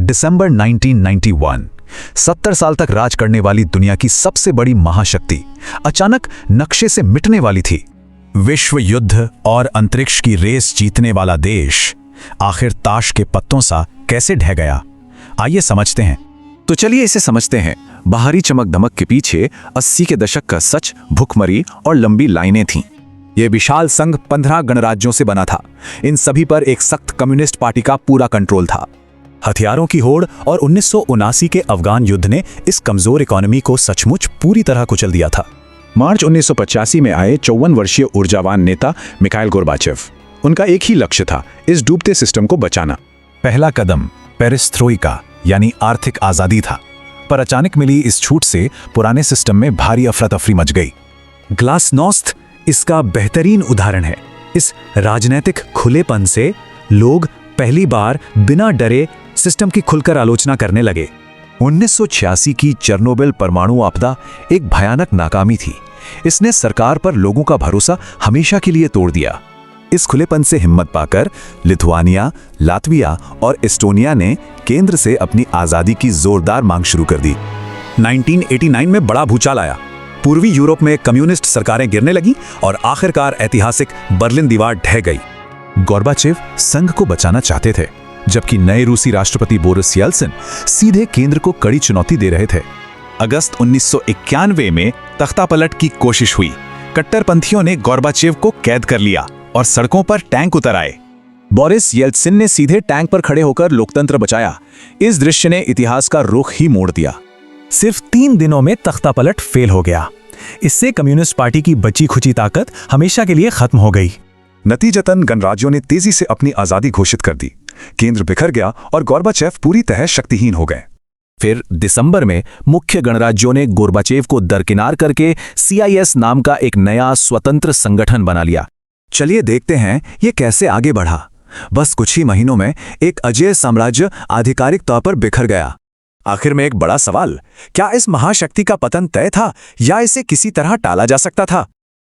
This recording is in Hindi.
दिसंबर 1991। 70 साल तक राज करने वाली दुनिया की सबसे बड़ी महाशक्ति अचानक नक्शे से मिटने वाली थी। विश्व युद्ध और अंतरिक्ष की रेस जीतने वाला देश आखिर ताश के पत्तों सा कैसे ढह गया, आइए समझते हैं। तो चलिए इसे समझते हैं। बाहरी चमक दमक के पीछे 80 के दशक का सच, भुखमरी और लंबी लाइनें थीं। यह विशाल संघ 15 गणराज्यों से बना था। इन सभी पर एक सख्त कम्युनिस्ट पार्टी का पूरा कंट्रोल था। हथियारों की होड़ और 1979 के अफगान युद्ध ने इस कमजोर इकोनॉमी को सचमुच पूरी तरह कुचल दिया था। मार्च 1985 में आए 54 वर्षीय ऊर्जावान नेता मिखाइल गोर्बाचेव। उनका एक ही लक्ष्य था, इस डूबते सिस्टम को बचाना। पहला कदम पेरेस्ट्रोइका यानी आर्थिक आजादी था, पर अचानक मिली इस छूट से पुराने सिस्टम में भारी अफरा-तफरी मच गई। ग्लासनोस्त इसका बेहतरीन उदाहरण है। इस राजनीतिक खुलेपन से लोग पहली बार बिना डरे सिस्टम की खुलकर आलोचना करने लगे। 1986 की चेरनोबिल परमाणु आपदा एक भयानक नाकामी थी। इसने सरकार पर लोगों का भरोसा हमेशा के लिए तोड़ दिया। इस खुलेपन से हिम्मत पाकर लिथुआनिया, लातविया और एस्टोनिया ने केंद्र से अपनी आजादी की जोरदार मांग शुरू कर दी। 1989 में बड़ा भूचाल आया। पूर्वी यूरोप में कम्युनिस्ट सरकारें गिरने लगीं और आखिरकार ऐतिहासिक बर्लिन दीवार ढह गई। गोर्बाचेव संघ को बचाना चाहते थे, जबकि नए रूसी राष्ट्रपति बोरिस येल्सिन सीधे केंद्र को कड़ी चुनौती दे रहे थे। अगस्त 1991 में तख्तापलट की कोशिश हुई। कट्टरपंथियों ने गोर्बाचेव को कैद कर लिया और सड़कों पर टैंक उतर आए। बोरिस येल्सिन ने सीधे टैंक पर खड़े होकर लोकतंत्र बचाया। इस दृश्य ने इतिहास का रुख ही मोड़ दिया। सिर्फ 3 दिनों में तख्तापलट फेल हो गया। इससे कम्युनिस्ट पार्टी की बची खुची ताकत हमेशा के लिए खत्म हो गई। नतीजतन गणराज्यों ने तेजी से अपनी आजादी घोषित कर दी। केंद्र बिखर गया और गोर्बाचेव पूरी तरह शक्तिहीन हो गए। फिर दिसंबर में मुख्य गणराज्यों ने गोर्बाचेव को दरकिनार करके CIS नाम का एक नया स्वतंत्र संगठन बना लिया। चलिए देखते हैं ये कैसे आगे बढ़ा। बस कुछ ही महीनों में एक अजेय साम्राज्य आधिकारिक तौर पर बिखर गया। आखिर में एक बड़ा सवाल, क्या इस महाशक्ति का पतन तय था या इसे किसी तरह टाला जा सकता था?